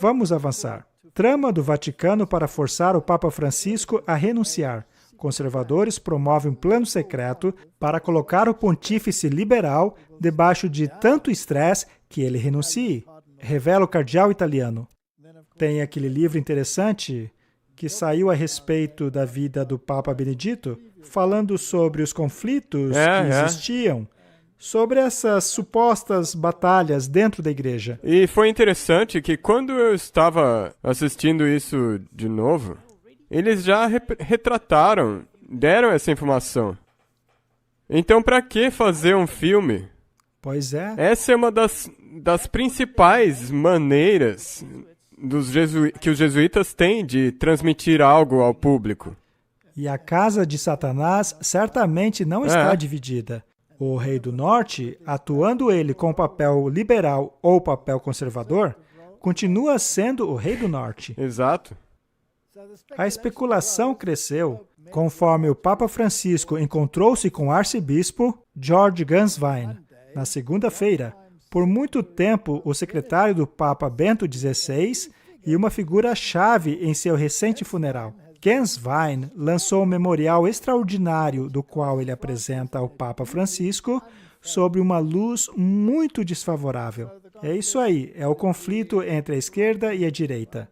Vamos avançar. Trama do Vaticano para forçar o Papa Francisco a renunciar. Conservadores promovem um plano secreto para colocar o pontífice liberal debaixo de tanto estresse que ele renuncie. Revela o cardeal italiano. Tem aquele livro interessante que saiu a respeito da vida do Papa Benedito, falando sobre os conflitos que existiam, sobre essas supostas batalhas dentro da igreja. E foi interessante que quando eu estava assistindo isso de novo, eles já retrataram, deram essa informação. Então, para que fazer um filme? Pois é. Essa é uma das principais maneiras que os jesuítas têm de transmitir algo ao público. E a casa de Satanás certamente não está dividida. O rei do norte, atuando ele com papel liberal ou papel conservador, continua sendo o rei do norte. Exato. A especulação cresceu conforme o Papa Francisco encontrou-se com o arcebispo George Ganswein na segunda-feira. Por muito tempo, o secretário do Papa Bento XVI e uma figura-chave em seu recente funeral. Ganswein lançou um memorial extraordinário do qual ele apresenta ao Papa Francisco sobre uma luz muito desfavorável. É isso aí, é o conflito entre a esquerda e a direita.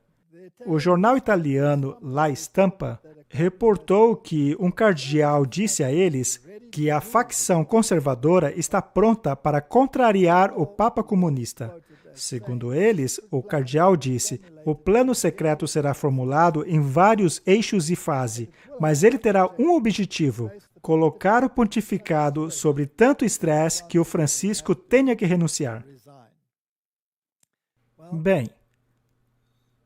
O jornal italiano La Stampa reportou que um cardeal disse a eles que a facção conservadora está pronta para contrariar o Papa comunista. Segundo eles, o cardeal disse, o plano secreto será formulado em vários eixos e fase, mas ele terá um objetivo, colocar o pontificado sobre tanto estresse que o Francisco tenha que renunciar. Bem,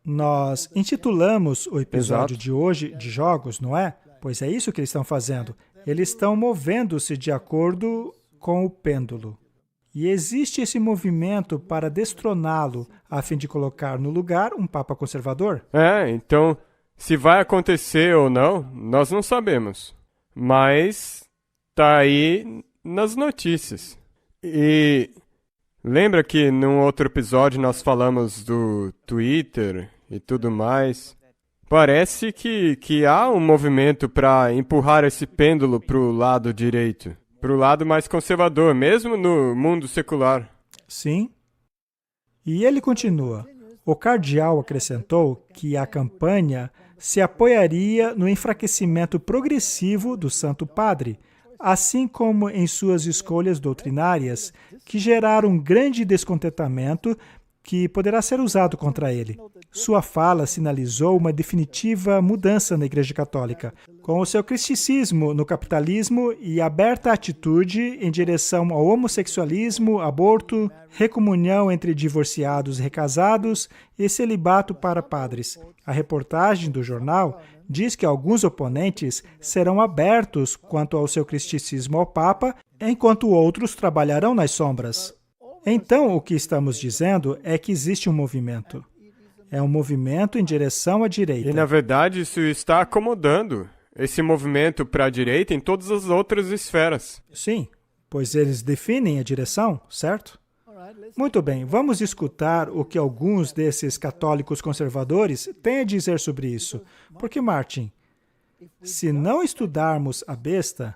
nós intitulamos o episódio de hoje de jogos, não é? Pois é isso que eles estão fazendo. Eles estão movendo-se de acordo com o pêndulo. E existe esse movimento para destroná-lo, a fim de colocar no lugar um Papa conservador? Então, se vai acontecer ou não, nós não sabemos. Mas tá aí nas notícias. E lembra que num outro episódio nós falamos do Twitter e tudo mais? Parece que há um movimento para empurrar esse pêndulo para o lado direito. Para o lado mais conservador, mesmo no mundo secular. Sim. E ele continua. O cardeal acrescentou que a campanha se apoiaria no enfraquecimento progressivo do Santo Padre, assim como em suas escolhas doutrinárias, que geraram um grande descontentamento que poderá ser usado contra ele. Sua fala sinalizou uma definitiva mudança na Igreja Católica, com o seu criticismo no capitalismo e aberta atitude em direção ao homossexualismo, aborto, recomunhão entre divorciados e recasados e celibato para padres. A reportagem do jornal diz que alguns oponentes serão abertos quanto ao seu criticismo ao Papa, enquanto outros trabalharão nas sombras. Então, o que estamos dizendo é que existe um movimento. É um movimento em direção à direita. E, na verdade, isso está acomodando esse movimento para a direita em todas as outras esferas. Sim, pois eles definem a direção, certo? Muito bem, vamos escutar o que alguns desses católicos conservadores têm a dizer sobre isso. Porque, Martin, se não estudarmos a besta,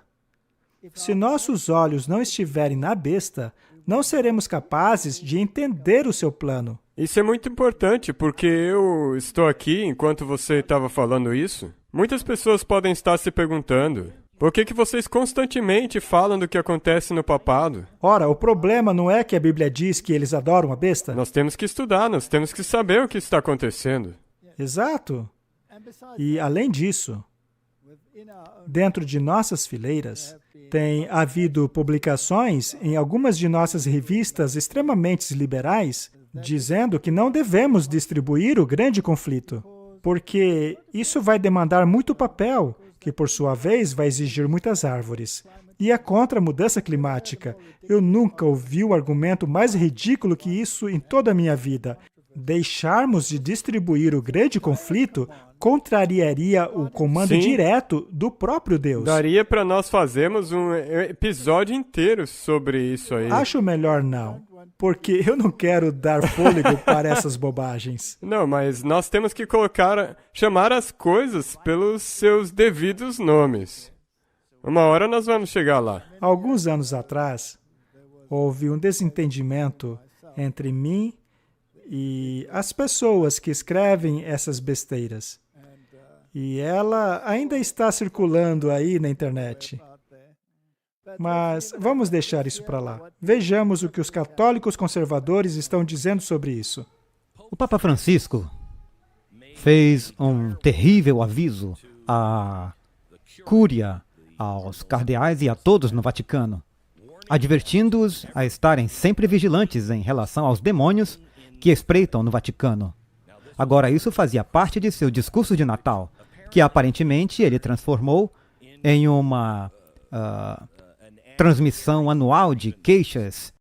se nossos olhos não estiverem na besta, não seremos capazes de entender o seu plano. Isso é muito importante, porque eu estou aqui enquanto você estava falando isso. Muitas pessoas podem estar se perguntando, por que vocês constantemente falam do que acontece no papado? Ora, o problema não é que a Bíblia diz que eles adoram a besta? Nós temos que estudar, nós temos que saber o que está acontecendo. Exato. E, além disso, dentro de nossas fileiras, tem havido publicações em algumas de nossas revistas extremamente liberais dizendo que não devemos distribuir o grande conflito, porque isso vai demandar muito papel, que por sua vez vai exigir muitas árvores. E é contra a mudança climática. Eu nunca ouvi o argumento mais ridículo que isso em toda a minha vida. deixarmos de distribuir o grande conflito contrariaria o comando Sim. direto do próprio Deus. Daria para nós fazermos um episódio inteiro sobre isso aí. Acho melhor não, porque eu não quero dar fôlego para essas bobagens. Não, mas nós temos que chamar as coisas pelos seus devidos nomes. Uma hora nós vamos chegar lá. Alguns anos atrás, houve um desentendimento entre mim e as pessoas que escrevem essas besteiras. E ela ainda está circulando aí na internet. Mas vamos deixar isso para lá. Vejamos o que os católicos conservadores estão dizendo sobre isso. O Papa Francisco fez um terrível aviso à Cúria, aos cardeais e a todos no Vaticano, advertindo-os a estarem sempre vigilantes em relação aos demônios que espreitam no Vaticano. Agora, isso fazia parte de seu discurso de Natal, que aparentemente ele transformou em uma transmissão anual de queixas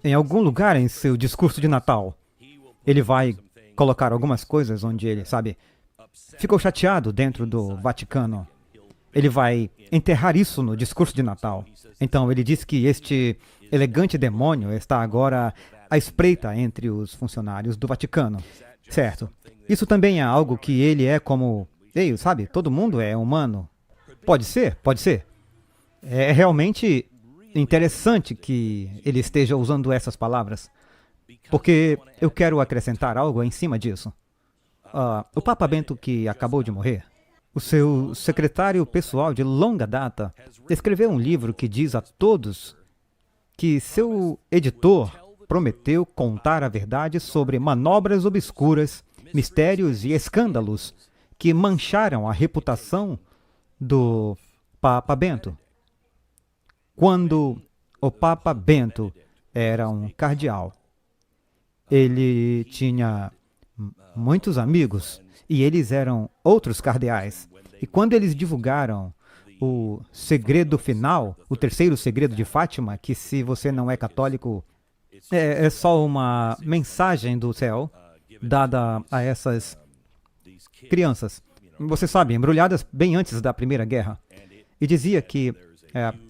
em algum lugar em seu discurso de Natal. Ele vai colocar algumas coisas onde ele, ficou chateado dentro do Vaticano. Ele vai enterrar isso no discurso de Natal. Então, ele diz que este elegante demônio está agora à espreita entre os funcionários do Vaticano. Certo. Isso também é algo que ele é como... Ei, todo mundo é humano. Pode ser, pode ser. É realmente interessante que ele esteja usando essas palavras, porque eu quero acrescentar algo em cima disso. O Papa Bento, que acabou de morrer, o seu secretário pessoal de longa data, escreveu um livro que diz a todos que seu editor prometeu contar a verdade sobre manobras obscuras, mistérios e escândalos que mancharam a reputação do Papa Bento. Quando o Papa Bento era um cardeal, ele tinha muitos amigos e eles eram outros cardeais. E quando eles divulgaram o segredo final, o terceiro segredo de Fátima, que se você não é católico, é só uma mensagem do céu dada a essas crianças, você sabe, embrulhadas bem antes da Primeira Guerra. E dizia que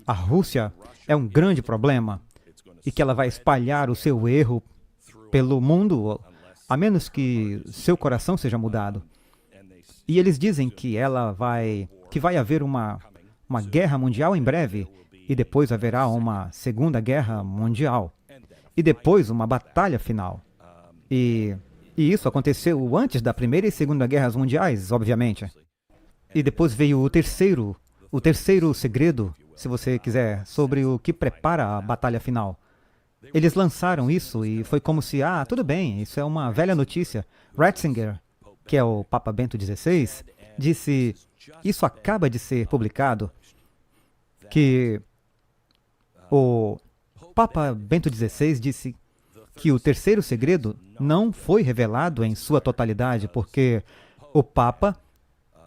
a Rússia é um grande problema e que ela vai espalhar o seu erro pelo mundo, a menos que seu coração seja mudado. E eles dizem que vai haver uma guerra mundial em breve, e depois haverá uma segunda guerra mundial, e depois uma batalha final. E isso aconteceu antes da Primeira e Segunda Guerras Mundiais, obviamente. E depois veio o terceiro segredo, se você quiser, sobre o que prepara a batalha final. Eles lançaram isso e foi como se, tudo bem, isso é uma velha notícia. Ratzinger, que é o Papa Bento XVI, disse, isso acaba de ser publicado, que o Papa Bento XVI disse que o terceiro segredo não foi revelado em sua totalidade, porque o Papa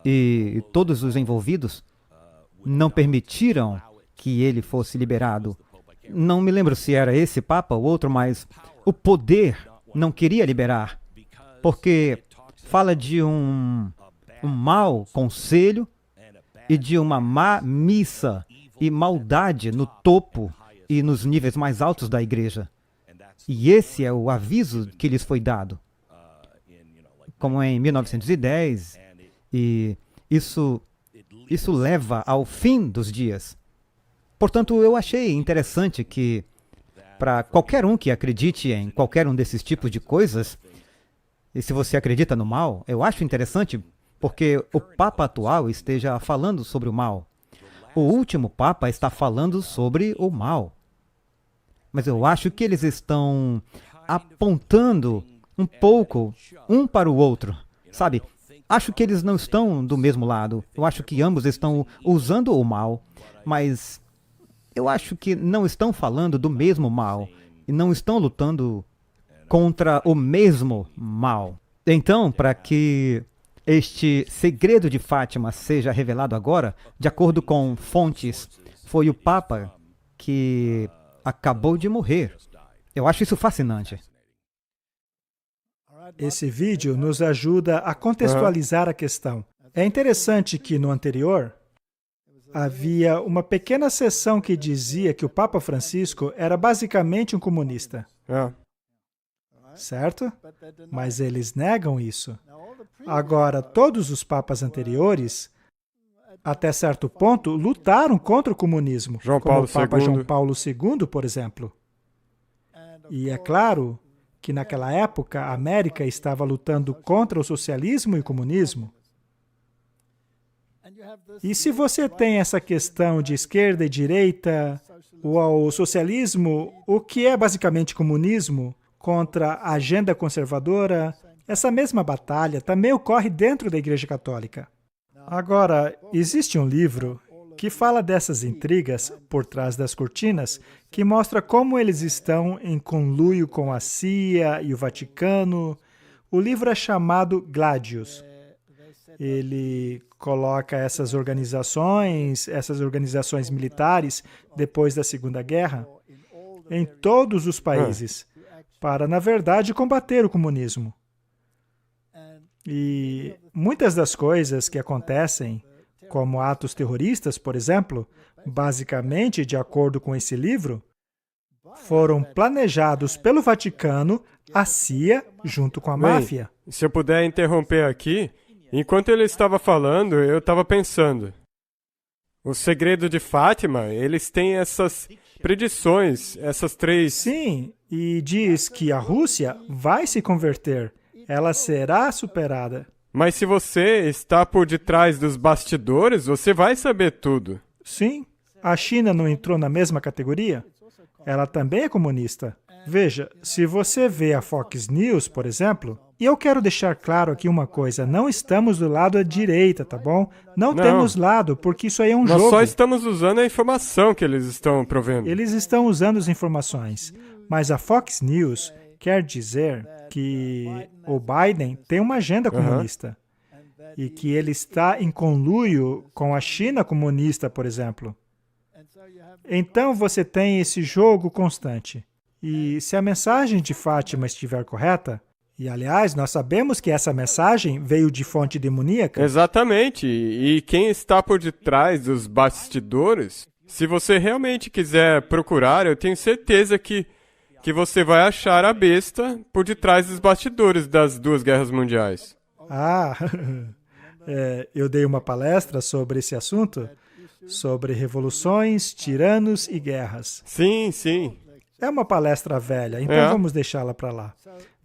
e todos os envolvidos não permitiram que ele fosse liberado. Não me lembro se era esse Papa ou outro, mas o poder não queria liberar, porque fala de um mau conselho e de uma má missa e maldade no topo e nos níveis mais altos da igreja. E esse é o aviso que lhes foi dado, como em 1910, e isso leva ao fim dos dias. Portanto, eu achei interessante que, para qualquer um que acredite em qualquer um desses tipos de coisas, e se você acredita no mal, eu acho interessante porque o Papa atual esteja falando sobre o mal. O último Papa está falando sobre o mal. Mas eu acho que eles estão apontando um pouco um para o outro, sabe? Acho que eles não estão do mesmo lado. Eu acho que ambos estão usando o mal, mas eu acho que não estão falando do mesmo mal e não estão lutando contra o mesmo mal. Então, para que este segredo de Fátima seja revelado agora, de acordo com fontes, foi o Papa que acabou de morrer. Eu acho isso fascinante. Esse vídeo nos ajuda a contextualizar a questão. É interessante que no anterior, havia uma pequena seção que dizia que o Papa Francisco era basicamente um comunista. Certo? Mas eles negam isso. Agora, todos os papas anteriores, até certo ponto, lutaram contra o comunismo, como o Papa João Paulo II, por exemplo. E é claro que naquela época a América estava lutando contra o socialismo e o comunismo. E se você tem essa questão de esquerda e direita, o socialismo, o que é basicamente comunismo, contra a agenda conservadora, essa mesma batalha também ocorre dentro da Igreja Católica. Agora, existe um livro que fala dessas intrigas por trás das cortinas, que mostra como eles estão em conluio com a CIA e o Vaticano. O livro é chamado Gladius. Ele coloca essas organizações militares, depois da Segunda Guerra, em todos os países, para, na verdade, combater o comunismo. E muitas das coisas que acontecem, como atos terroristas, por exemplo, basicamente, de acordo com esse livro, foram planejados pelo Vaticano, a CIA, junto com a máfia. Se eu puder interromper aqui, enquanto ele estava falando, eu estava pensando. O Segredo de Fátima, eles têm essas predições, essas três... Sim, e diz que a Rússia vai se converter. Ela será superada. Mas se você está por detrás dos bastidores, você vai saber tudo. Sim. A China não entrou na mesma categoria? Ela também é comunista. Veja, se você vê a Fox News, por exemplo, e eu quero deixar claro aqui uma coisa, não estamos do lado da direita, tá bom? Não temos lado, porque isso aí é um jogo. Nós só estamos usando a informação que eles estão provendo. Eles estão usando as informações, mas a Fox News quer dizer que o Biden tem uma agenda comunista e que ele está em conluio com a China comunista, por exemplo. Então você tem esse jogo constante. E se a mensagem de Fátima estiver correta, e aliás, nós sabemos que essa mensagem veio de fonte demoníaca. Exatamente. E quem está por detrás dos bastidores, se você realmente quiser procurar, eu tenho certeza que você vai achar a besta por detrás dos bastidores das duas guerras mundiais. Eu dei uma palestra sobre esse assunto, sobre revoluções, tiranos e guerras. Sim, sim. É uma palestra velha, então vamos deixá-la para lá.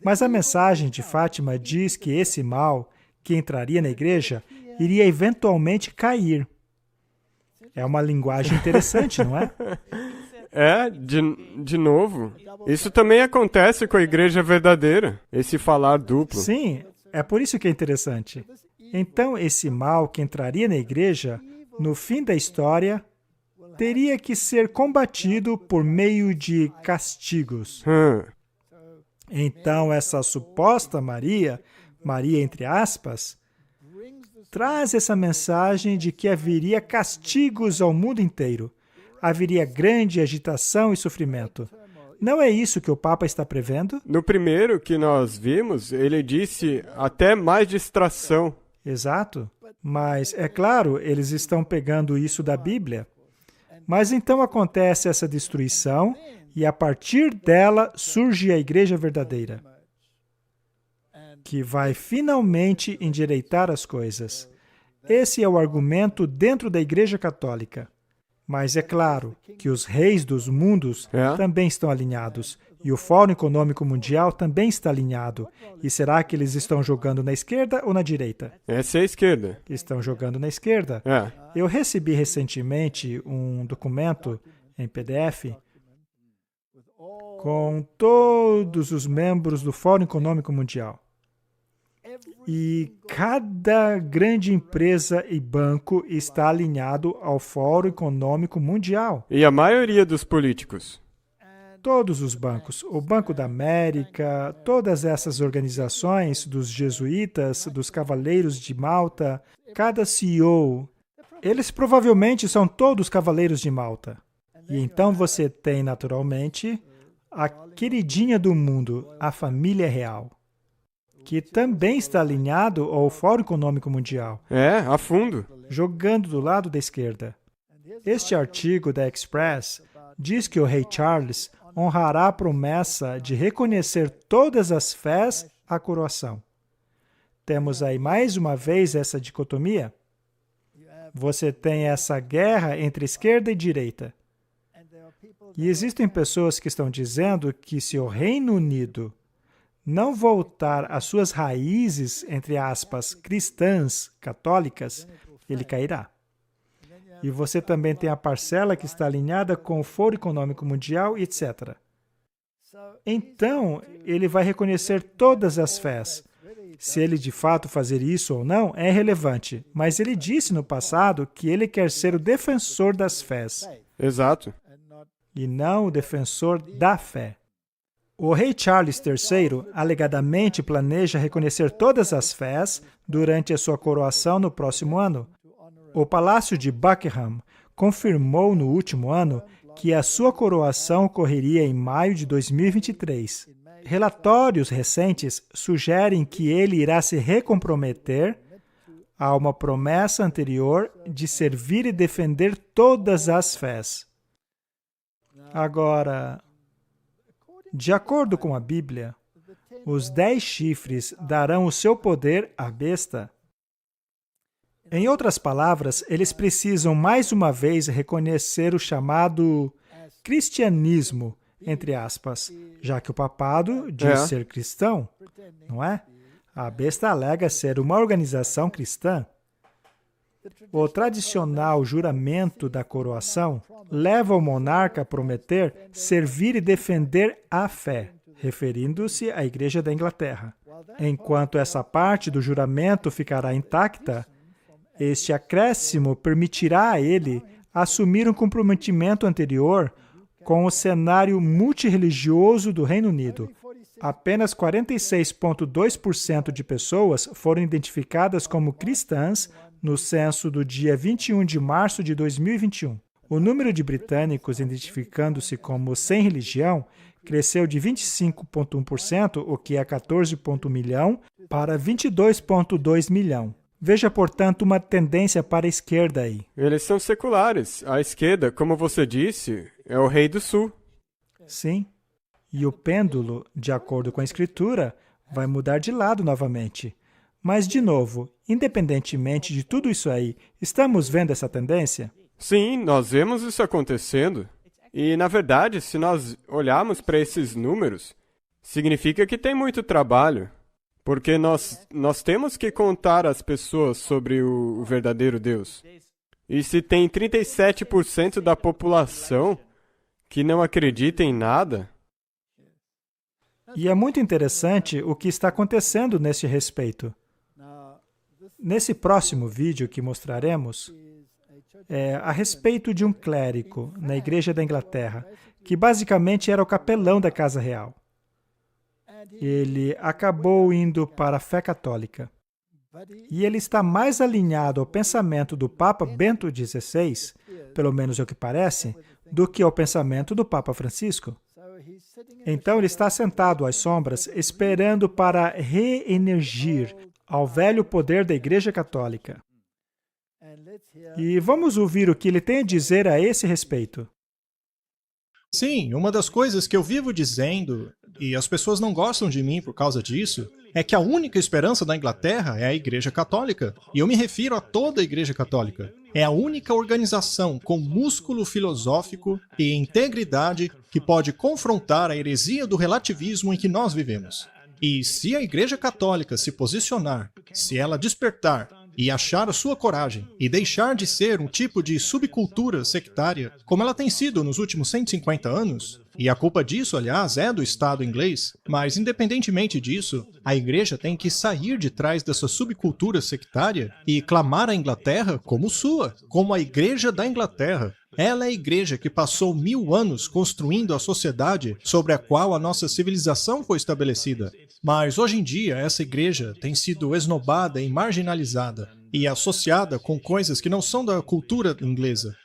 Mas a mensagem de Fátima diz que esse mal que entraria na igreja iria eventualmente cair. É uma linguagem interessante, não é? De novo. Isso também acontece com a igreja verdadeira, esse falar duplo. Sim, é por isso que é interessante. Então, esse mal que entraria na igreja, no fim da história, teria que ser combatido por meio de castigos. Então, essa suposta Maria entre aspas, traz essa mensagem de que haveria castigos ao mundo inteiro. Haveria grande agitação e sofrimento. Não é isso que o Papa está prevendo? No primeiro que nós vimos, ele disse até mais distração. Exato. Mas, é claro, eles estão pegando isso da Bíblia. Mas então acontece essa destruição e a partir dela surge a igreja verdadeira, que vai finalmente endireitar as coisas. Esse é o argumento dentro da Igreja Católica. Mas é claro que os reis dos mundos também estão alinhados. E o Fórum Econômico Mundial também está alinhado. E será que eles estão jogando na esquerda ou na direita? Essa é a esquerda. Estão jogando na esquerda. Eu recebi recentemente um documento em PDF com todos os membros do Fórum Econômico Mundial. E cada grande empresa e banco está alinhado ao Fórum Econômico Mundial. E a maioria dos políticos. Todos os bancos, o Banco da América, todas essas organizações dos jesuítas, dos Cavaleiros de Malta, cada CEO, eles provavelmente são todos Cavaleiros de Malta. E então você tem, naturalmente, a queridinha do mundo, a família real. que também está alinhado ao Fórum Econômico Mundial, a fundo. jogando do lado da esquerda. Este artigo da Express diz que o rei Charles honrará a promessa de reconhecer todas as fés à coroação. Temos aí mais uma vez essa dicotomia. Você tem essa guerra entre esquerda e direita. E existem pessoas que estão dizendo que se o Reino Unido não voltar às suas raízes, entre aspas, cristãs, católicas, ele cairá. E você também tem a parcela que está alinhada com o Fórum Econômico Mundial, etc. Então, ele vai reconhecer todas as fés. Se ele de fato fazer isso ou não, é irrelevante. Mas ele disse no passado que ele quer ser o defensor das fés. Exato. E não o defensor da fé. O rei Charles III alegadamente planeja reconhecer todas as fés durante a sua coroação no próximo ano. O Palácio de Buckingham confirmou no último ano que a sua coroação ocorreria em maio de 2023. Relatórios recentes sugerem que ele irá se recomprometer a uma promessa anterior de servir e defender todas as fés. Agora, de acordo com a Bíblia, os 10 chifres darão o seu poder à besta. Em outras palavras, eles precisam mais uma vez reconhecer o chamado cristianismo, entre aspas, já que o papado diz ser cristão, não é? A besta alega ser uma organização cristã. O tradicional juramento da coroação leva o monarca a prometer servir e defender a fé, referindo-se à Igreja da Inglaterra. Enquanto essa parte do juramento ficará intacta, este acréscimo permitirá a ele assumir um comprometimento anterior com o cenário multirreligioso do Reino Unido. Apenas 46,2% de pessoas foram identificadas como cristãs no censo do dia 21 de março de 2021. O número de britânicos identificando-se como sem religião cresceu de 25,1%, o que é 14,1 milhão, para 22,2 milhão. Veja, portanto, uma tendência para a esquerda aí. Eles são seculares. A esquerda, como você disse, é o rei do sul. Sim. E o pêndulo, de acordo com a Escritura, vai mudar de lado novamente. Mas, de novo, independentemente de tudo isso aí, estamos vendo essa tendência? Sim, nós vemos isso acontecendo. E, na verdade, se nós olharmos para esses números, significa que tem muito trabalho. Porque nós temos que contar às pessoas sobre o verdadeiro Deus. E se tem 37% da população que não acredita em nada... E é muito interessante o que está acontecendo nesse respeito. Nesse próximo vídeo que mostraremos, é a respeito de um clérigo na Igreja da Inglaterra, que basicamente era o capelão da Casa Real. Ele acabou indo para a fé católica. E ele está mais alinhado ao pensamento do Papa Bento XVI, pelo menos é o que parece, do que ao pensamento do Papa Francisco. Então ele está sentado às sombras, esperando para reenergir ao velho poder da Igreja Católica. E vamos ouvir o que ele tem a dizer a esse respeito. Sim, uma das coisas que eu vivo dizendo, e as pessoas não gostam de mim por causa disso, é que a única esperança da Inglaterra é a Igreja Católica. E eu me refiro a toda a Igreja Católica. É a única organização com músculo filosófico e integridade que pode confrontar a heresia do relativismo em que nós vivemos. E se a Igreja Católica se posicionar, se ela despertar e achar a sua coragem e deixar de ser um tipo de subcultura sectária, como ela tem sido nos últimos 150 anos, e a culpa disso, aliás, é do Estado inglês, mas independentemente disso, a Igreja tem que sair de trás dessa subcultura sectária e clamar a Inglaterra como sua, como a Igreja da Inglaterra. Ela é a Igreja que passou 1000 anos construindo a sociedade sobre a qual a nossa civilização foi estabelecida. Mas hoje em dia, essa Igreja tem sido esnobada e marginalizada e associada com coisas que não são da cultura inglesa.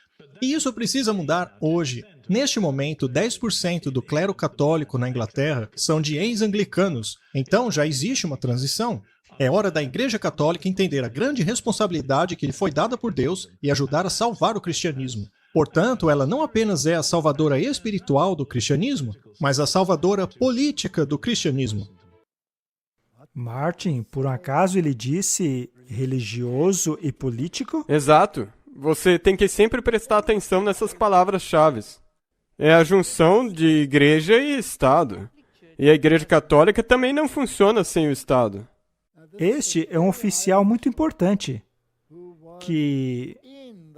E isso precisa mudar hoje. Neste momento, 10% do clero católico na Inglaterra são de ex-anglicanos, então já existe uma transição. É hora da Igreja Católica entender a grande responsabilidade que lhe foi dada por Deus e ajudar a salvar o cristianismo. Portanto, ela não apenas é a salvadora espiritual do cristianismo, mas a salvadora política do cristianismo. Martin, por um acaso ele disse religioso e político? Exato. Você tem que sempre prestar atenção nessas palavras-chave. É a junção de igreja e Estado. E a Igreja Católica também não funciona sem o Estado. Este é um oficial muito importante, que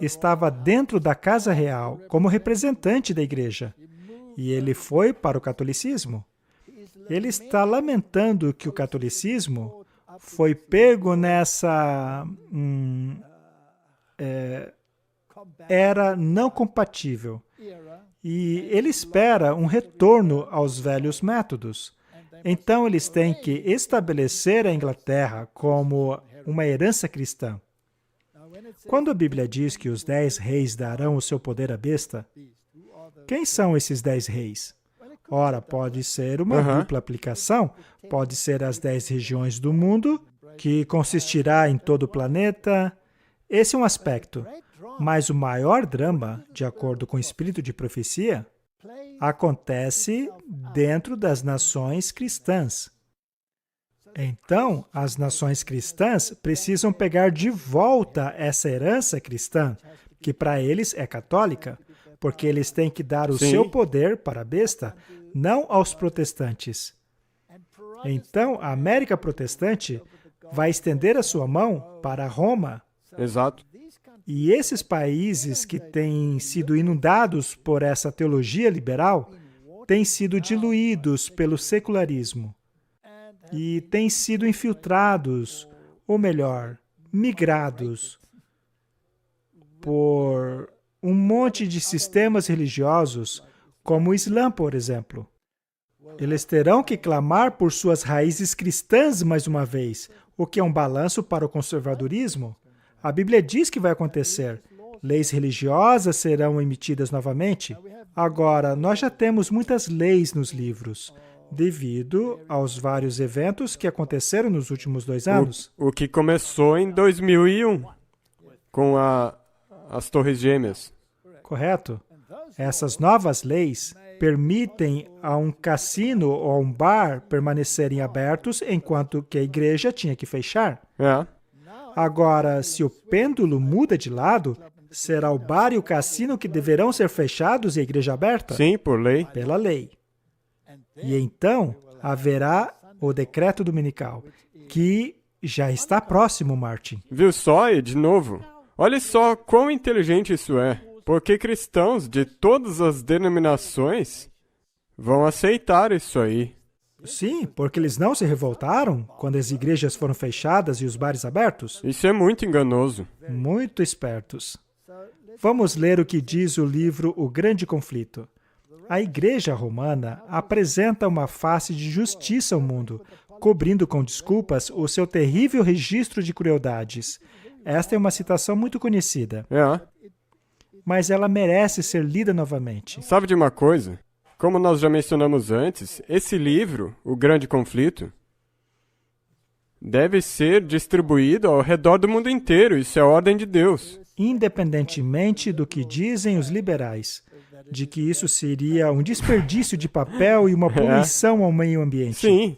estava dentro da Casa Real como representante da igreja. E ele foi para o catolicismo. Ele está lamentando que o catolicismo foi pego nessa era não compatível. E ele espera um retorno aos velhos métodos. Então, eles têm que estabelecer a Inglaterra como uma herança cristã. Quando a Bíblia diz que os 10 reis darão o seu poder à besta, quem são esses 10 reis? Ora, pode ser uma dupla aplicação, pode ser as 10 regiões do mundo, que consistirá em todo o planeta. Esse é um aspecto. Mas o maior drama, de acordo com o espírito de profecia, acontece dentro das nações cristãs. Então, as nações cristãs precisam pegar de volta essa herança cristã, que para eles é católica, porque eles têm que dar o seu poder para a besta, não aos protestantes. Então, a América protestante vai estender a sua mão para Roma. Exato. E esses países que têm sido inundados por essa teologia liberal têm sido diluídos pelo secularismo e têm sido infiltrados, ou melhor, migrados por um monte de sistemas religiosos, como o Islã, por exemplo. Eles terão que clamar por suas raízes cristãs mais uma vez, o que é um balanço para o conservadorismo. A Bíblia diz que vai acontecer. Leis religiosas serão emitidas novamente. Agora, nós já temos muitas leis nos livros, devido aos vários eventos que aconteceram nos últimos 2 anos. O que começou em 2001, com as Torres Gêmeas. Correto? Essas novas leis permitem a um cassino ou a um bar permanecerem abertos enquanto que a igreja tinha que fechar. Agora, se o pêndulo muda de lado, será o bar e o cassino que deverão ser fechados e a igreja aberta? Sim, por lei. Pela lei. E então, haverá o decreto dominical, que já está próximo, Martin. Viu só? E de novo, olha só quão inteligente isso é. Porque cristãos de todas as denominações vão aceitar isso aí. Sim, porque eles não se revoltaram quando as igrejas foram fechadas e os bares abertos? Isso é muito enganoso. Muito espertos. Vamos ler o que diz o livro O Grande Conflito. A Igreja Romana apresenta uma face de justiça ao mundo, cobrindo com desculpas o seu terrível registro de crueldades. Esta é uma citação muito conhecida. Mas ela merece ser lida novamente. Sabe de uma coisa? Como nós já mencionamos antes, esse livro, O Grande Conflito, deve ser distribuído ao redor do mundo inteiro. Isso é a ordem de Deus. Independentemente do que dizem os liberais, de que isso seria um desperdício de papel e uma poluição ao meio ambiente. Sim.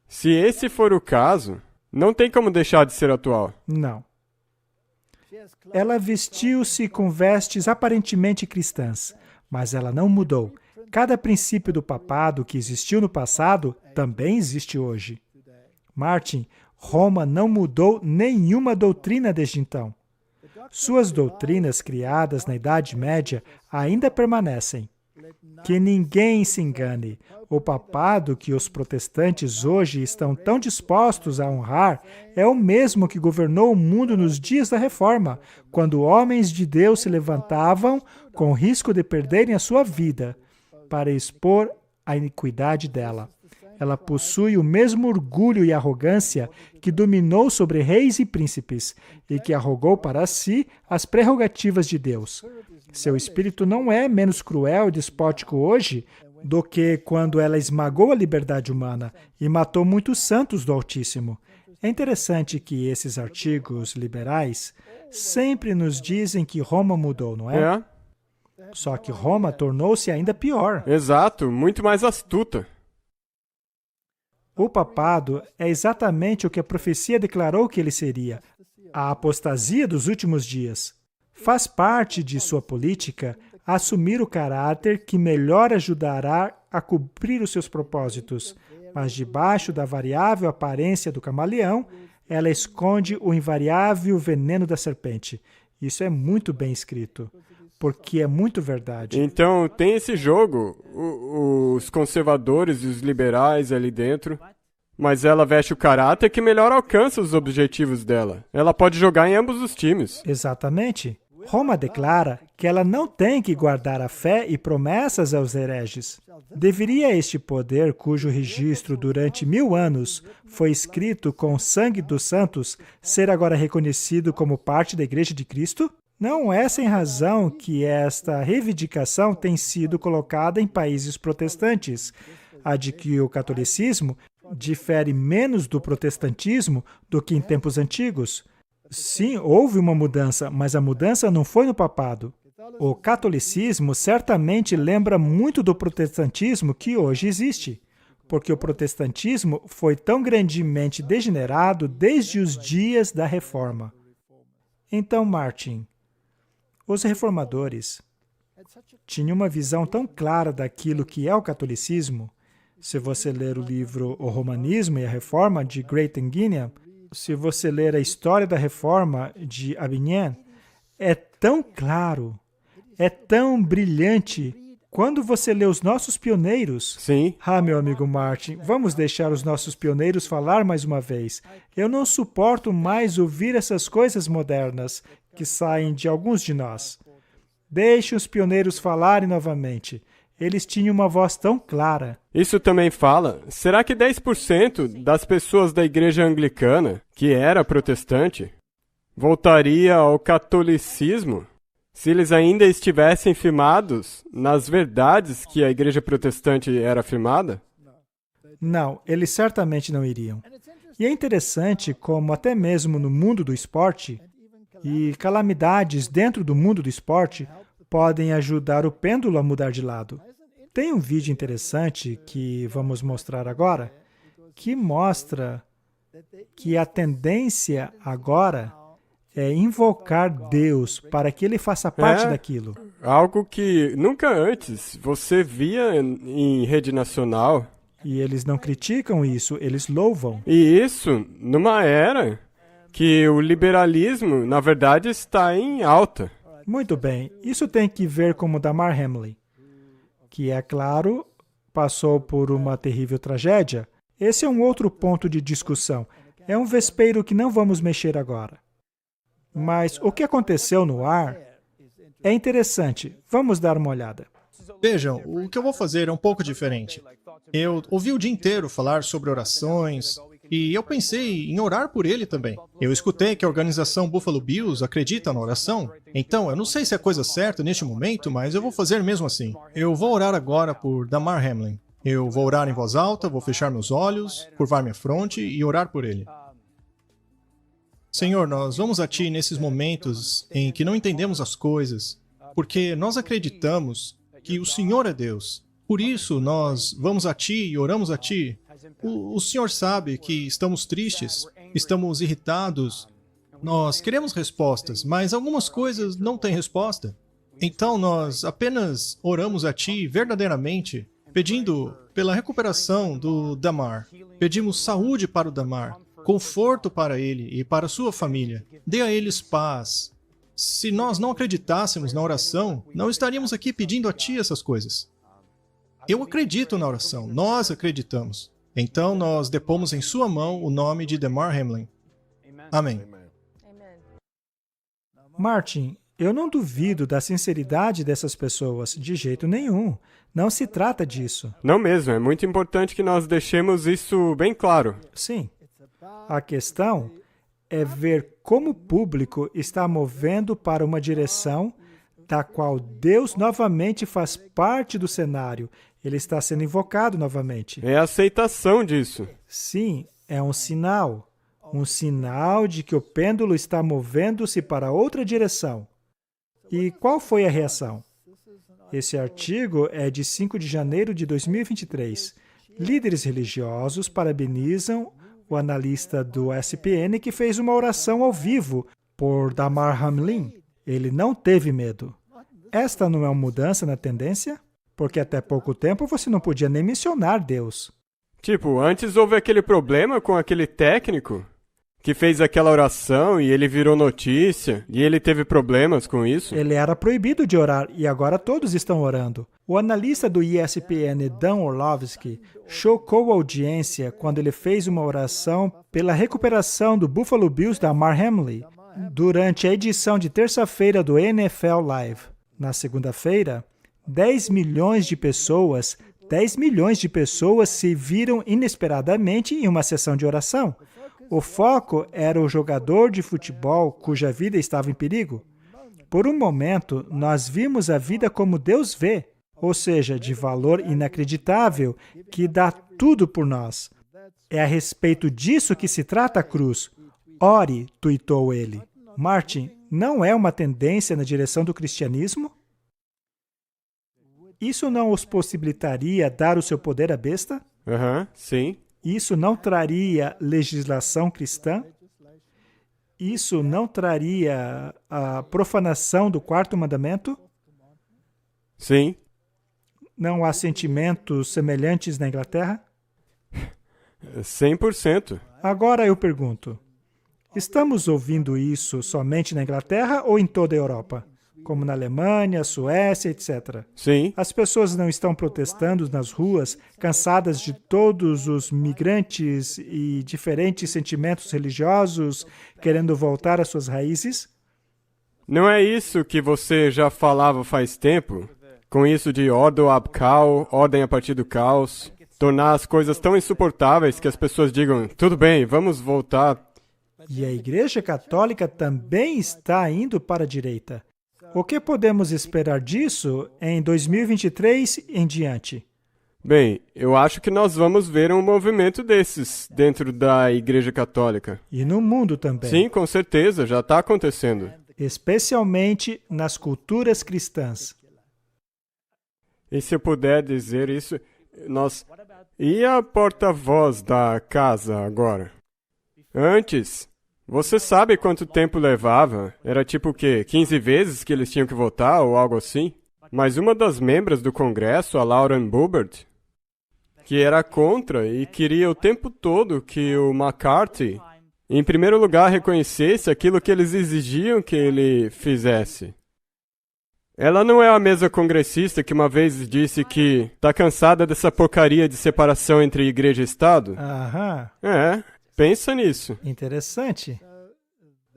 Se esse for o caso, não tem como deixar de ser atual. Não. Ela vestiu-se com vestes aparentemente cristãs, mas ela não mudou. Cada princípio do papado que existiu no passado também existe hoje. Martin, Roma não mudou nenhuma doutrina desde então. Suas doutrinas criadas na Idade Média ainda permanecem. Que ninguém se engane. O papado que os protestantes hoje estão tão dispostos a honrar é o mesmo que governou o mundo nos dias da Reforma, quando homens de Deus se levantavam com risco de perderem a sua vida para expor a iniquidade dela. Ela possui o mesmo orgulho e arrogância que dominou sobre reis e príncipes e que arrogou para si as prerrogativas de Deus. Seu espírito não é menos cruel e despótico hoje do que quando ela esmagou a liberdade humana e matou muitos santos do Altíssimo. É interessante que esses artigos liberais sempre nos dizem que Roma mudou, não é? É, Só que Roma tornou-se ainda pior. exato, muito mais astuta. O papado é exatamente o que a profecia declarou que ele seria, a apostasia dos últimos dias. Faz parte de sua política assumir o caráter que melhor ajudará a cumprir os seus propósitos, mas debaixo da variável aparência do camaleão, ela esconde o invariável veneno da serpente. Isso é muito bem escrito, porque é muito verdade. Então, tem esse jogo, os conservadores e os liberais ali dentro, mas ela veste o caráter que melhor alcança os objetivos dela. Ela pode jogar em ambos os times. Exatamente. Roma declara que ela não tem que guardar a fé e promessas aos hereges. Deveria este poder, cujo registro durante 1000 anos foi escrito com o sangue dos santos, ser agora reconhecido como parte da Igreja de Cristo? Não é sem razão que esta reivindicação tem sido colocada em países protestantes, a de que o catolicismo difere menos do protestantismo do que em tempos antigos. Sim, houve uma mudança, mas a mudança não foi no papado. O catolicismo certamente lembra muito do protestantismo que hoje existe, porque o protestantismo foi tão grandemente degenerado desde os dias da Reforma. Então, Martin, os reformadores tinham uma visão tão clara daquilo que é o catolicismo. Se você ler o livro O Romanismo e a Reforma, de Great Guinean, se você ler a História da Reforma, de Avignon, é tão claro, é tão brilhante. Quando você lê os nossos pioneiros... Sim. Meu amigo Martin, vamos deixar os nossos pioneiros falar mais uma vez. Eu não suporto mais ouvir essas coisas modernas que saem de alguns de nós. Deixe os pioneiros falarem novamente. Eles tinham uma voz tão clara. Isso também fala, será que 10% das pessoas da igreja anglicana, que era protestante, voltaria ao catolicismo se eles ainda estivessem firmados nas verdades que a igreja protestante era firmada? Não, eles certamente não iriam. E é interessante como até mesmo no mundo do esporte, e calamidades dentro do mundo do esporte podem ajudar o pêndulo a mudar de lado. Tem um vídeo interessante que vamos mostrar agora, que mostra que a tendência agora é invocar Deus para que Ele faça parte daquilo. Algo que nunca antes você via em rede nacional. E eles não criticam isso, eles louvam. E isso numa era que o liberalismo, na verdade, está em alta. Muito bem, isso tem que ver com o Damar Hamlin, que, é claro, passou por uma terrível tragédia. Esse é um outro ponto de discussão. É um vespeiro que não vamos mexer agora. Mas o que aconteceu no ar é interessante. Vamos dar uma olhada. Vejam, o que eu vou fazer é um pouco diferente. Eu ouvi o dia inteiro falar sobre orações, e eu pensei em orar por ele também. Eu escutei que a organização Buffalo Bills acredita na oração. Então, eu não sei se é a coisa certa neste momento, mas eu vou fazer mesmo assim. Eu vou orar agora por Damar Hamlin. Eu vou orar em voz alta, vou fechar meus olhos, curvar minha fronte e orar por ele. Senhor, nós vamos a Ti nesses momentos em que não entendemos as coisas, porque nós acreditamos que o Senhor é Deus. Por isso, nós vamos a Ti e oramos a Ti. O Senhor sabe que estamos tristes, estamos irritados, nós queremos respostas, mas algumas coisas não têm resposta. Então, nós apenas oramos a Ti verdadeiramente, pedindo pela recuperação do Damar. Pedimos saúde para o Damar, conforto para ele e para sua família. Dê a eles paz. Se nós não acreditássemos na oração, não estaríamos aqui pedindo a Ti essas coisas. Eu acredito na oração, nós acreditamos. Então nós depomos em sua mão o nome de Damar Hamlin. Amém. Martin, Eu não duvido da sinceridade dessas pessoas, de jeito nenhum. Não se trata disso. Não mesmo, é muito importante que nós deixemos isso bem claro. Sim. A questão é ver como o público está movendo para uma direção da qual Deus novamente faz parte do cenário. Ele está sendo invocado novamente. É a aceitação disso. Sim, é um sinal de que o pêndulo está movendo-se para outra direção. E qual foi a reação? Esse artigo é de 5 de janeiro de 2023. Líderes religiosos parabenizam o analista do SPN que fez uma oração ao vivo por Damar Hamlin. Ele não teve medo. Esta não é uma mudança na tendência? Porque até pouco tempo você não podia nem mencionar Deus. Tipo, antes houve aquele problema com aquele técnico que fez aquela oração e ele virou notícia e ele teve problemas com isso. Ele era proibido de orar e agora todos estão orando. O analista do ESPN, Dan Orlovsky, chocou a audiência quando ele fez uma oração pela recuperação do Buffalo Bills da Damar Hamlin durante a edição de terça-feira do NFL Live. Na segunda-feira, 10 milhões de pessoas se viram inesperadamente em uma sessão de oração. O foco era o jogador de futebol cuja vida estava em perigo. Por um momento, nós vimos a vida como Deus vê, ou seja, de valor inacreditável, que dá tudo por nós. É a respeito disso que se trata a cruz. Ore, tuitou ele. Martin, não é uma tendência na direção do cristianismo? Isso não os possibilitaria dar o seu poder à besta? Sim. Isso não traria legislação cristã? Isso não traria a profanação do quarto mandamento? Sim. Não há sentimentos semelhantes na Inglaterra? 100%. Agora eu pergunto, estamos ouvindo isso somente na Inglaterra ou em toda a Europa? Como na Alemanha, Suécia, etc. Sim. As pessoas não estão protestando nas ruas, cansadas de todos os migrantes e diferentes sentimentos religiosos, querendo voltar às suas raízes? Não é isso que você já falava faz tempo? Com isso de ordo ab caos, ordem a partir do caos, tornar as coisas tão insuportáveis que as pessoas digam, tudo bem, vamos voltar. E a Igreja Católica também está indo para a direita. O que podemos esperar disso em 2023 em diante? Bem, eu acho que nós vamos ver um movimento desses dentro da Igreja Católica. E no mundo também. Sim, com certeza, já está acontecendo. Especialmente nas culturas cristãs. E se eu puder dizer isso, nós... E a porta-voz da casa agora? Antes... Você sabe quanto tempo levava? Era tipo o quê? 15 vezes que eles tinham que votar ou algo assim? Mas uma das membros do Congresso, a Lauren Boebert, que era contra e queria o tempo todo que o McCarthy, em primeiro lugar, reconhecesse aquilo que eles exigiam que ele fizesse. Ela não é a mesma congressista que uma vez disse que tá cansada dessa porcaria de separação entre igreja e Estado? Aham. Pensa nisso. Interessante.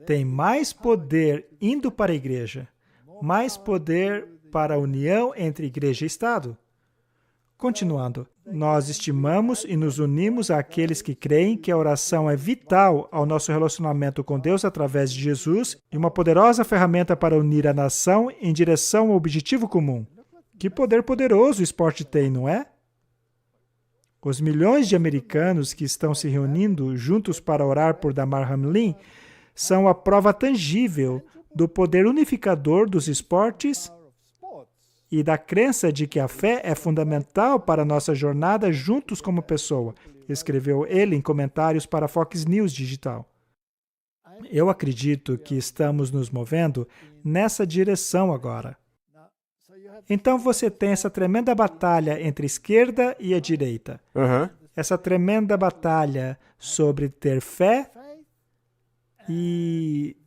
Tem mais poder indo para a igreja, mais poder para a união entre igreja e Estado. Continuando, nós estimamos e nos unimos àqueles que creem que a oração é vital ao nosso relacionamento com Deus através de Jesus e uma poderosa ferramenta para unir a nação em direção ao objetivo comum. Que poder poderoso o esporte tem, não é? Os milhões de americanos que estão se reunindo juntos para orar por Damar Hamlin são a prova tangível do poder unificador dos esportes e da crença de que a fé é fundamental para a nossa jornada juntos como pessoa, escreveu ele em comentários para a Fox News Digital. Eu acredito que estamos nos movendo nessa direção agora. Então você tem essa tremenda batalha entre a esquerda e a direita. Essa tremenda batalha sobre ter fé e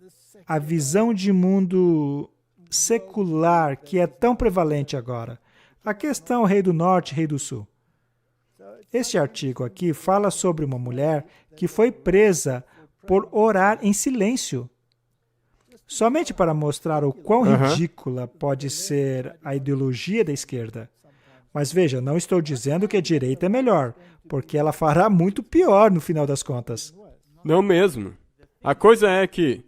a visão de mundo secular que é tão prevalente agora. A questão Rei do Norte, Rei do Sul. Este artigo aqui fala sobre uma mulher que foi presa por orar em silêncio. somente para mostrar o quão ridícula pode ser a ideologia da esquerda. Mas veja, não estou dizendo que a direita é melhor, porque ela fará muito pior no final das contas. Não mesmo. A coisa é que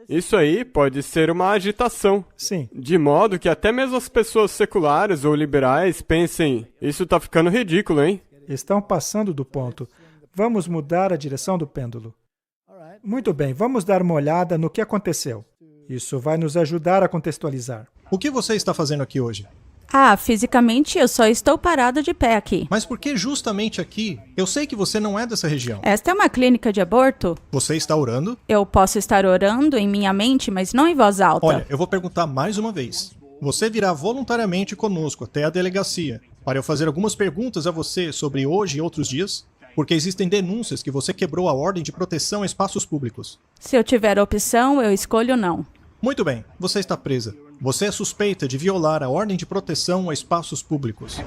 isso aí pode ser uma agitação. Sim. De modo que até mesmo as pessoas seculares ou liberais pensem, isso tá ficando ridículo, hein? Estão passando do ponto. Vamos mudar a direção do pêndulo. Muito bem, vamos dar uma olhada no que aconteceu. Isso vai nos ajudar a contextualizar. O que você está fazendo aqui hoje? Fisicamente eu só estou parada de pé aqui. Mas por que justamente aqui? Eu sei que você não é dessa região. Esta é uma clínica de aborto? Você está orando? Eu posso estar orando em minha mente, mas não em voz alta. Olha, eu vou perguntar mais uma vez. Você virá voluntariamente conosco até a delegacia para eu fazer algumas perguntas a você sobre hoje e outros dias? Porque existem denúncias que você quebrou a ordem de proteção a espaços públicos. Se eu tiver opção, eu escolho não. Muito bem, você está presa. Você é suspeita de violar a ordem de proteção a espaços públicos.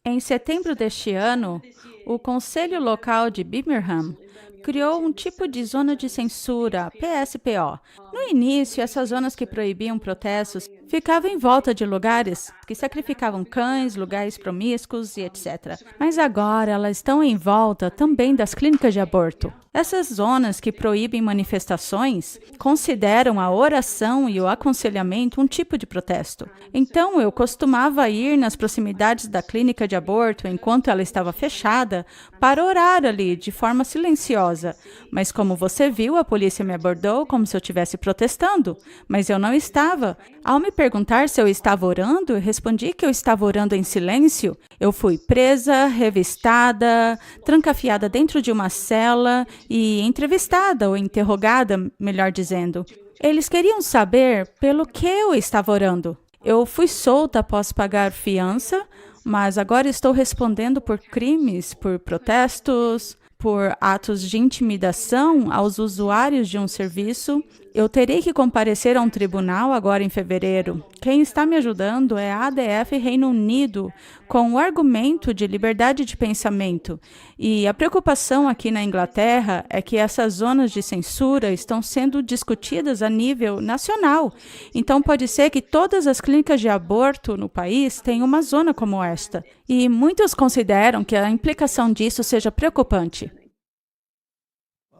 Em setembro deste ano, o Conselho Local de Birmingham criou um tipo de zona de censura, PSPO. No início, essas zonas que proibiam protestos ficavam em volta de lugares que sacrificavam cães, lugares promíscuos e etc. Mas agora elas estão em volta também das clínicas de aborto. Essas zonas que proíbem manifestações consideram a oração e o aconselhamento um tipo de protesto. Então, eu costumava ir nas proximidades da clínica de aborto enquanto ela estava fechada para orar ali de forma silenciosa. Mas como você viu, a polícia me abordou como se eu estivesse protestando, mas eu não estava. Ao me perguntar se eu estava orando, eu respondi que eu estava orando em silêncio. Eu fui presa, revistada, trancafiada dentro de uma cela e entrevistada ou interrogada, melhor dizendo. Eles queriam saber pelo que eu estava orando. Eu fui solta após pagar fiança, mas agora estou respondendo por crimes, por protestos, por atos de intimidação aos usuários de um serviço. Eu terei que comparecer a um tribunal agora em fevereiro. Quem está me ajudando é a ADF Reino Unido, com o argumento de liberdade de pensamento. E a preocupação aqui na Inglaterra é que essas zonas de censura estão sendo discutidas a nível nacional. Então pode ser que todas as clínicas de aborto no país tenham uma zona como esta. E muitos consideram que a implicação disso seja preocupante.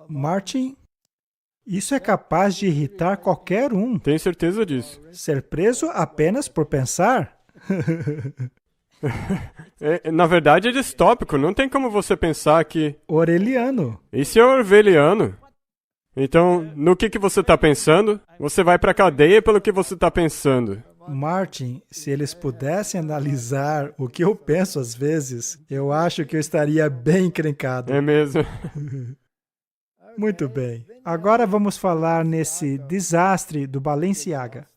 Martin, isso é capaz de irritar qualquer um. Tenho certeza disso. Ser preso apenas por pensar? Na verdade é distópico, não tem como você pensar que... Orwelliano. Isso é orwelliano. Então, no que você está pensando, você vai para a cadeia pelo que você está pensando. Martin, se eles pudessem analisar o que eu penso às vezes, eu acho que eu estaria bem encrencado. É mesmo. Muito bem. Agora vamos falar nesse desastre do Balenciaga.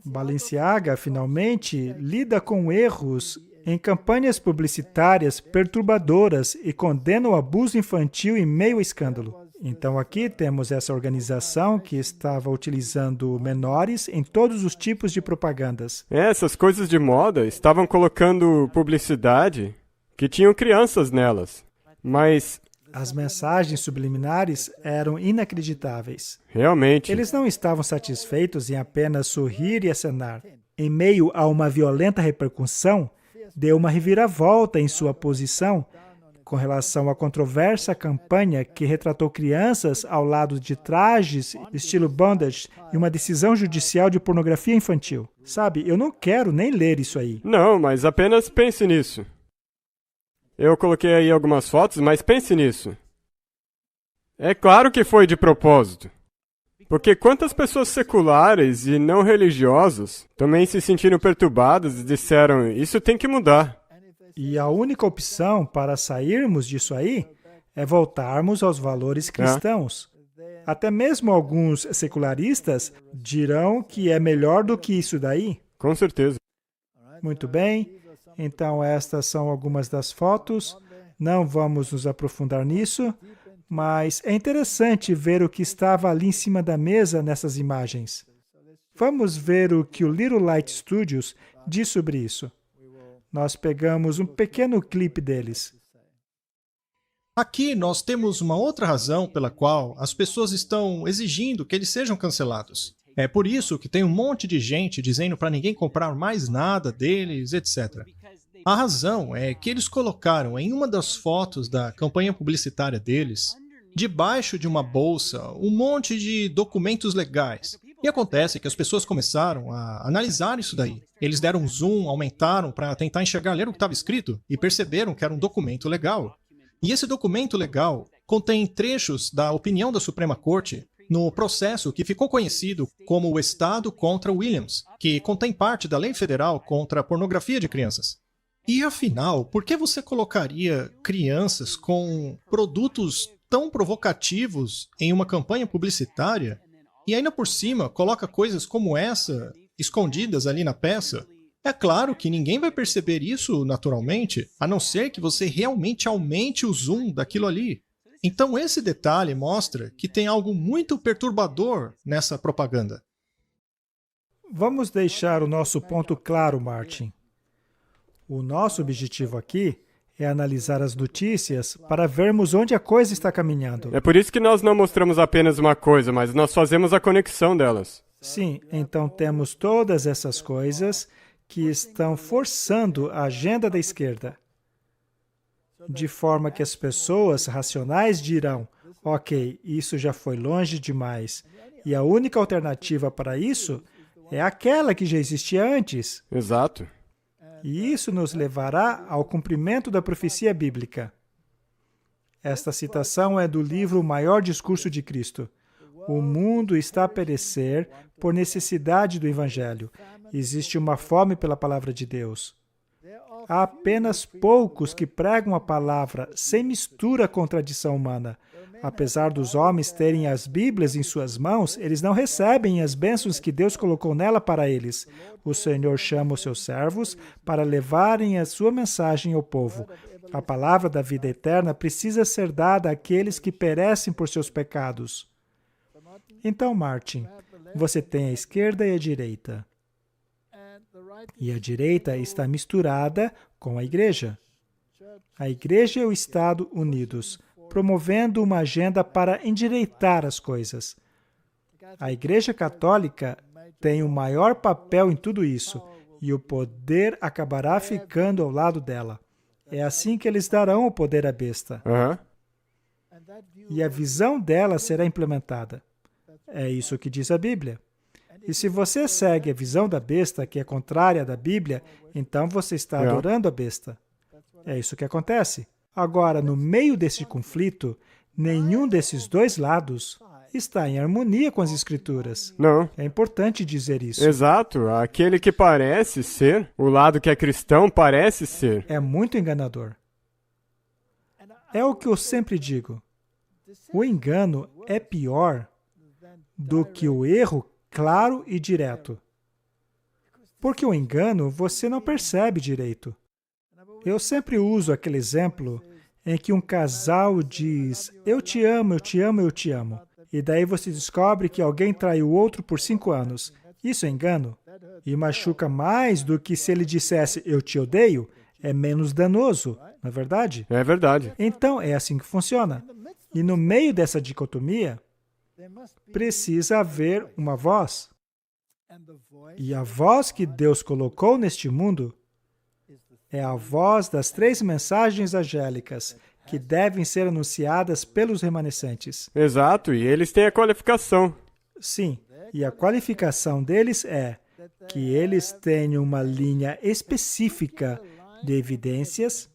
Balenciaga, finalmente, lida com erros em campanhas publicitárias perturbadoras e condena o abuso infantil em meio ao escândalo. Então aqui temos essa organização que estava utilizando menores em todos os tipos de propagandas. Essas coisas de moda estavam colocando publicidade que tinham crianças nelas. Mas... as mensagens subliminares eram inacreditáveis. realmente... Eles não estavam satisfeitos em apenas sorrir e acenar. Em meio a uma violenta repercussão, deu uma reviravolta em sua posição com relação à controversa campanha que retratou crianças ao lado de trajes estilo bondage e uma decisão judicial de pornografia infantil. Sabe, eu não quero nem ler isso aí. Não, mas apenas pense nisso. Eu coloquei aí algumas fotos, mas pense nisso. É claro que foi de propósito. Porque quantas pessoas seculares e não religiosas também se sentiram perturbadas e disseram, isso tem que mudar. E a única opção para sairmos disso aí é voltarmos aos valores cristãos. Até mesmo alguns secularistas dirão que é melhor do que isso daí. Com certeza. Muito bem. Então, estas são algumas das fotos. Não vamos nos aprofundar nisso, mas é interessante ver o que estava ali em cima da mesa nessas imagens. Vamos ver o que o Little Light Studios diz sobre isso. Nós pegamos um pequeno clipe deles. Aqui nós temos uma outra razão pela qual as pessoas estão exigindo que eles sejam cancelados. É por isso que tem um monte de gente dizendo para ninguém comprar mais nada deles, etc. A razão é que eles colocaram em uma das fotos da campanha publicitária deles, debaixo de uma bolsa, um monte de documentos legais. E acontece que as pessoas começaram a analisar isso daí. Eles deram um zoom, aumentaram para tentar enxergar, ler o que estava escrito e perceberam que era um documento legal. E esse documento legal contém trechos da opinião da Suprema Corte no processo que ficou conhecido como o Estado contra Williams, que contém parte da lei federal contra a pornografia de crianças. E afinal, por que você colocaria crianças com produtos tão provocativos em uma campanha publicitária e ainda por cima coloca coisas como essa escondidas ali na peça? É claro que ninguém vai perceber isso naturalmente, a não ser que você realmente aumente o zoom daquilo ali. Então esse detalhe mostra que tem algo muito perturbador nessa propaganda. Vamos deixar o nosso ponto claro, Martin. O nosso objetivo aqui é analisar as notícias para vermos onde a coisa está caminhando. É por isso que nós não mostramos apenas uma coisa, mas nós fazemos a conexão delas. Sim, então temos todas essas coisas que estão forçando a agenda da esquerda, de forma que as pessoas racionais dirão, ok, isso já foi longe demais, e a única alternativa para isso é aquela que já existia antes. Exato. E isso nos levará ao cumprimento da profecia bíblica. Esta citação é do livro O Maior Discurso de Cristo. O mundo está a perecer por necessidade do Evangelho. Existe uma fome pela palavra de Deus. Há apenas poucos que pregam a palavra sem mistura com tradição humana. Apesar dos homens terem as Bíblias em suas mãos, eles não recebem as bênçãos que Deus colocou nela para eles. O Senhor chama os seus servos para levarem a sua mensagem ao povo. A palavra da vida eterna precisa ser dada àqueles que perecem por seus pecados. Então, Martin, você tem a esquerda e a direita. E a direita está misturada com a igreja. A igreja e o Estado unidos, promovendo uma agenda para endireitar as coisas. A Igreja Católica tem o maior papel em tudo isso, e o poder acabará ficando ao lado dela. É assim que eles darão o poder à besta. E a visão dela será implementada. É isso que diz a Bíblia. E se você segue a visão da besta, que é contrária da Bíblia, então você está adorando a besta. É isso que acontece. Agora, no meio desse conflito, nenhum desses dois lados está em harmonia com as Escrituras. Não. É importante dizer isso. Exato. Aquele que parece ser, o lado que é cristão parece ser. É muito enganador. É o que eu sempre digo. O engano é pior do que o erro claro e direto. Porque o engano você não percebe direito. Eu sempre uso aquele exemplo em que um casal diz, eu te amo, eu te amo, eu te amo. E daí você descobre que alguém traiu o outro por 5 anos. Isso é engano. E machuca mais do que se ele dissesse, eu te odeio, é menos danoso, não é verdade? É verdade. Então, é assim que funciona. E no meio dessa dicotomia, precisa haver uma voz. E a voz que Deus colocou neste mundo é a voz das 3 mensagens angélicas que devem ser anunciadas pelos remanescentes. Exato, e eles têm a qualificação. Sim, e a qualificação deles é que eles tenham uma linha específica de evidências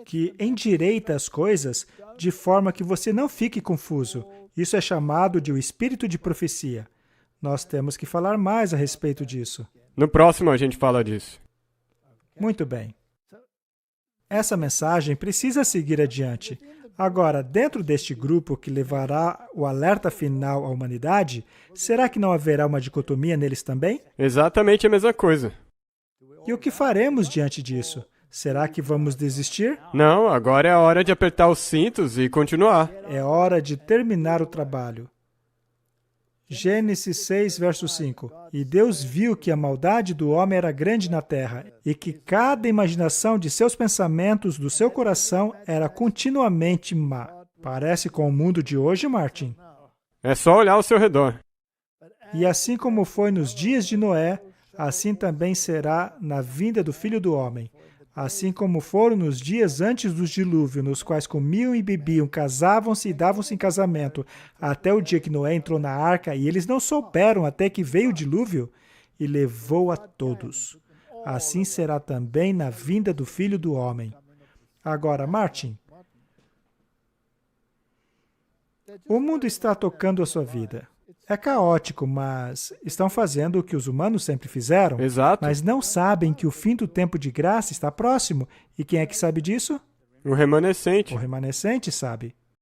que endireita as coisas de forma que você não fique confuso. Isso é chamado de o espírito de profecia. Nós temos que falar mais a respeito disso. No próximo a gente fala disso. Muito bem. Essa mensagem precisa seguir adiante. Agora, dentro deste grupo que levará o alerta final à humanidade, será que não haverá uma dicotomia neles também? Exatamente a mesma coisa. E o que faremos diante disso? Será que vamos desistir? Não, agora é a hora de apertar os cintos e continuar. É hora de terminar o trabalho. Gênesis 6, verso 5. E Deus viu que a maldade do homem era grande na terra, e que cada imaginação de seus pensamentos, do seu coração, era continuamente má. Parece com o mundo de hoje, Martin? É só olhar ao seu redor. E assim como foi nos dias de Noé, assim também será na vinda do Filho do Homem. Assim como foram nos dias antes do dilúvio, nos quais comiam e bebiam, casavam-se e davam-se em casamento, até o dia que Noé entrou na arca, e eles não souberam até que veio o dilúvio e levou a todos. Assim será também na vinda do Filho do Homem. Agora, Martin, o mundo está tocando a sua vida. É caótico, mas estão fazendo o que os humanos sempre fizeram. Exato. Mas não sabem que o fim do tempo de graça está próximo. E quem é que sabe disso? O remanescente. O remanescente sabe.